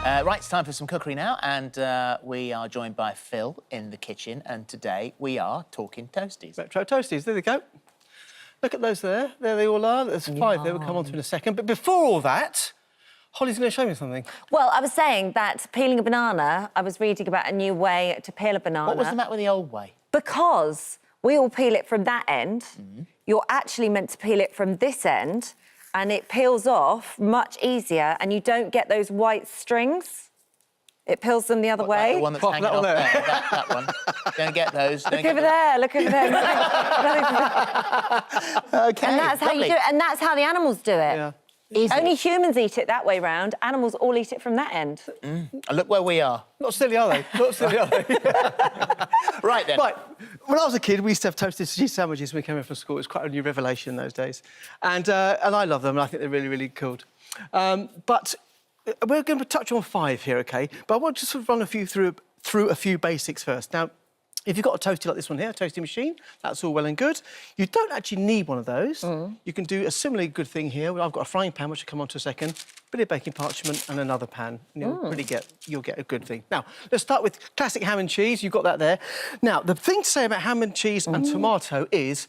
Right, it's time for some cookery now, and we are joined by Phil in the kitchen, and today we are talking toasties. Retro toasties, there they go. Look at those there. There they all are. There's 5 there, we'll come on to in a second. But before all that, Holly's going to show me something. Well, I was saying that peeling a banana, I was reading about a new way to peel a banana. What was the matter with the old way? Because we all peel it from that end. You're actually meant to peel it from this end, and it peels off much easier, and you don't get those white strings. It peels them the other way. Like the one that's hanging off there, that one. Don't get those. Look over there, look over there. OK, And that's how you do it, and that's how the animals do it. Yeah. Only humans eat it that way round. Animals all eat it from that end. And look where we are. Not silly, are they? Not silly, are they? Right, then. Right. When I was a kid, we used to have toasted cheese sandwiches when we came in from school. It was quite a new revelation in those days. And I love them, and I think they're really, really cool. But we're going to touch on 5 here, OK? But I want to sort of run a few through a few basics first. Now, if you've got a toastie like this one here, a toastie machine, that's all well and good. You don't actually need one of those. You can do a similarly good thing here. I've got a frying pan, which I'll come on to a second, a bit of baking parchment and another pan. And you'll get a good thing. Now, let's start with classic ham and cheese. You've got that there. Now, the thing to say about ham and cheese and tomato is,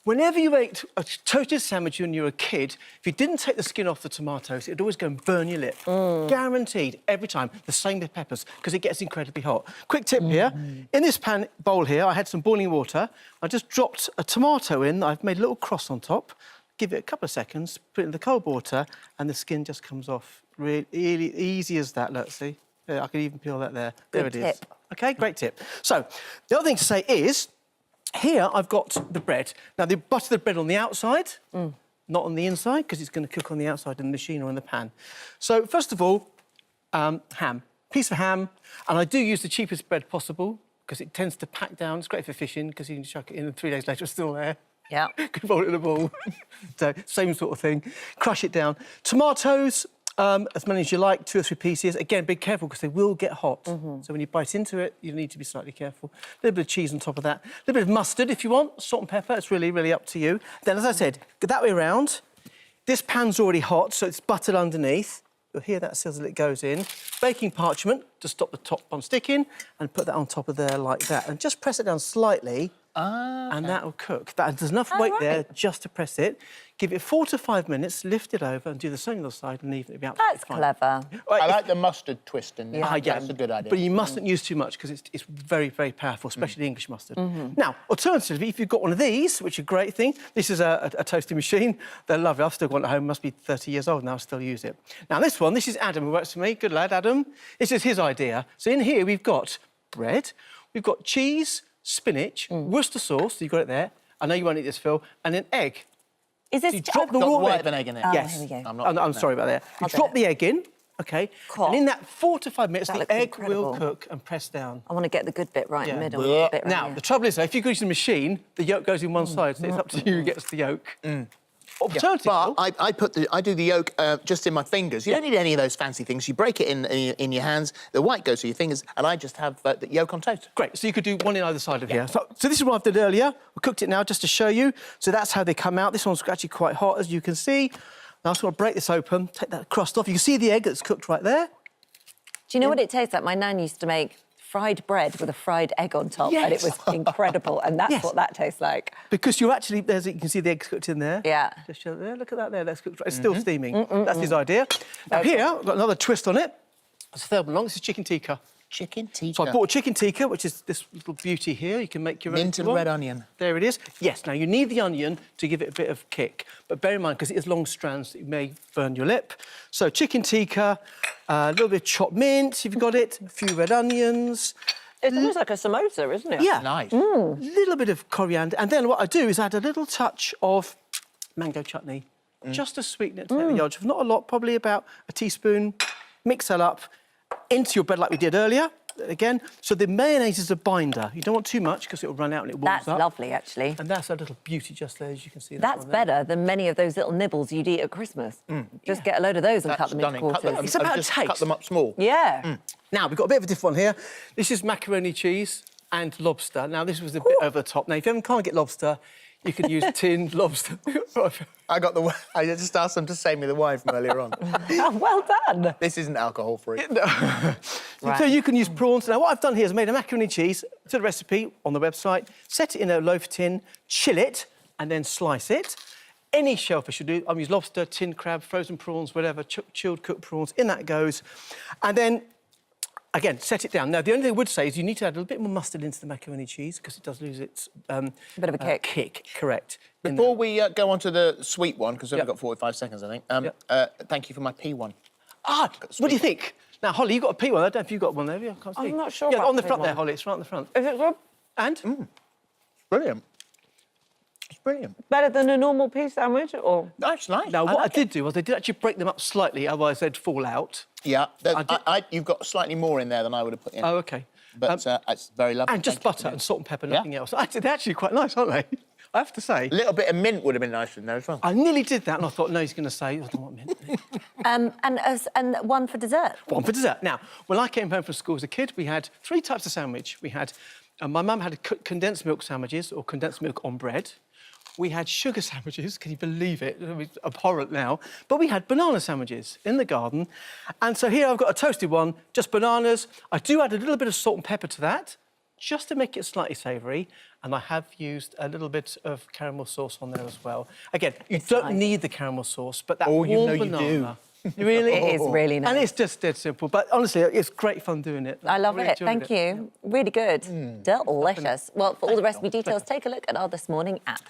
whenever you ate a toasted sandwich when you were a kid, if you didn't take the skin off the tomatoes, it'd always go and burn your lip. Guaranteed, every time. The same with peppers, because it gets incredibly hot. Quick tip here. In this bowl here, I had some boiling water. I just dropped a tomato in. I've made a little cross on top. Give it a couple of seconds, put it in the cold water, and the skin just comes off. Really easy as that, let's see. I can even peel that there. There it is. OK, great tip. So, the other thing to say is, here, I've got the bread. Now, they butter the bread on the outside, not on the inside, because it's going to cook on the outside in the machine or in the pan. So, first of all, ham. Piece of ham. And I do use the cheapest bread possible, because it tends to pack down. It's great for fishing, because you can chuck it in and 3 days later it's still there. Yeah. Could roll it in a ball. So, same sort of thing. Crush it down. Tomatoes, as many as you like, 2 or 3 pieces. Again, be careful, because they will get hot. So when you bite into it, you need to be slightly careful. A little bit of cheese on top of that. A little bit of mustard, if you want. Salt and pepper, it's really, really up to you. Then, as I said, go that way around. This pan's already hot, so it's buttered underneath. You'll hear that sizzle, it goes in. Baking parchment to stop the top on sticking, and put that on top of there like that. And just press it down slightly, and that will cook. There's enough weight there just to press it. Give it 4 to 5 minutes, lift it over and do the same on the side and leave it. That's clever. I like the mustard twist in there. Yeah, That's a good idea. But you mustn't use too much, because it's very, very powerful, especially the English mustard. Now, alternatively, if you've got one of these, which is a great thing, this is a toasting machine. They're lovely. I've still got one at home. Must be 30 years old now. I still use it. Now, this is Adam, who works for me. Good lad, Adam. This is his idea. So in here, we've got bread, we've got cheese, spinach, Worcester sauce, so you've got it there. I know you won't eat this, Phil, and an egg. Is this... So you drop the raw white of an egg in it. Yes. Here we go. I'm sorry about that. You drop the egg in, OK, and in that 4 to 5 minutes, the egg will cook and press down. I want to get the good bit right in the middle. Now, the trouble is, though, if you use the machine, the yolk goes in one side, so it's up to you who gets the yolk. Alternatively, but I do the yolk just in my fingers. You don't need any of those fancy things. You break it in your hands, the white goes through your fingers, and I just have the yolk on toast. Great, so you could do one in either side of here. So this is what I've done earlier. We cooked it now just to show you. So that's how they come out. This one's actually quite hot, as you can see. Now I just want to break this open, take that crust off. You can see the egg that's cooked right there. Do you know what it tastes like? My nan used to make fried bread with a fried egg on top, and it was incredible, and that's what that tastes like. Because you're actually, you can see the eggs cooked in there. Yeah. Just show there, look at that there, that's cooked, it's still steaming. That's his idea. Now here, I've got another twist on it. It's a third one along, this is chicken tikka. Chicken tikka. So I bought a chicken tikka, which is this little beauty here. You can make your own. Mint and red onion. There it is. Yes, now you need the onion to give it a bit of kick. But bear in mind, because it is long strands, it may burn your lip. So chicken tikka, a little bit of chopped mint, if you've got it, a few red onions. It's almost like a samosa, isn't it? Yeah. Nice. A little bit of coriander. And then what I do is add a little touch of mango chutney, just to sweeten it to take the edge of. Not a lot, probably about a teaspoon. Mix that up into your bread like we did earlier. Again, so the mayonnaise is a binder. You don't want too much, because it'll run out and it warms up. That's lovely, actually. And that's a little beauty just there, as you can see. That's better than many of those little nibbles you'd eat at Christmas. Just get a load of those and cut them into quarters. It's about just taste. Cut them up small. Yeah. Now, we've got a bit of a different one here. This is macaroni cheese and lobster. Now, this was a bit over the top. Now, if you can't get lobster, You could use tinned lobster. I just asked them to save me the wine from earlier on. Oh, well done. This isn't alcohol-free. Right. So you can use prawns. Now, what I've done here is made a macaroni cheese to the recipe on the website, set it in a loaf tin, chill it, and then slice it. Any shellfish you do. I've used lobster, tinned crab, frozen prawns, whatever, chilled cooked prawns. In that goes. And then, again, set it down. Now, the only thing I would say is you need to add a little bit more mustard into the macaroni cheese because it does lose its... bit of a kick. Correct. Before we go on to the sweet one, because we've Yep. got 45 seconds, I think, thank you for my pea one. Ah, what do you think? Now, Holly, you've got a pea one. I don't know if you've got one there. I can't see. I'm not sure Yeah, about on the pea front one. there, Holly. It's right on the front. Is it good? And? Brilliant. It's brilliant. Better than a normal pea sandwich, or...? That's nice. Now, what I like did do was I did actually break them up slightly, otherwise they'd fall out. Yeah, I you've got slightly more in there than I would have put in. Oh, OK. But it's very lovely. And just Thank you butter for and salt and pepper, Yeah. nothing else. They're actually quite nice, aren't they? I have to say. A little bit of mint would have been nice in there as well. I nearly did that, and I thought, no, he's going to say, I don't want mint. And one for dessert. One for dessert. Now, when I came home from school as a kid, we had 3 types of sandwich. We had... my mum had condensed milk sandwiches, or condensed milk on bread. We had sugar sandwiches, can you believe it? It's abhorrent now. But we had banana sandwiches in the garden. And so here I've got a toasted one, just bananas. I do add a little bit of salt and pepper to that, just to make it slightly savoury. And I have used a little bit of caramel sauce on there as well. Again, you don't need the caramel sauce, but that warm you know you banana... Really? It is really nice. And it's just dead simple. But honestly, it's great fun doing it. I love really it. enjoyed Thank you. Really good. Delicious. Well, for all the recipe details, Thank take a look at our This Morning app.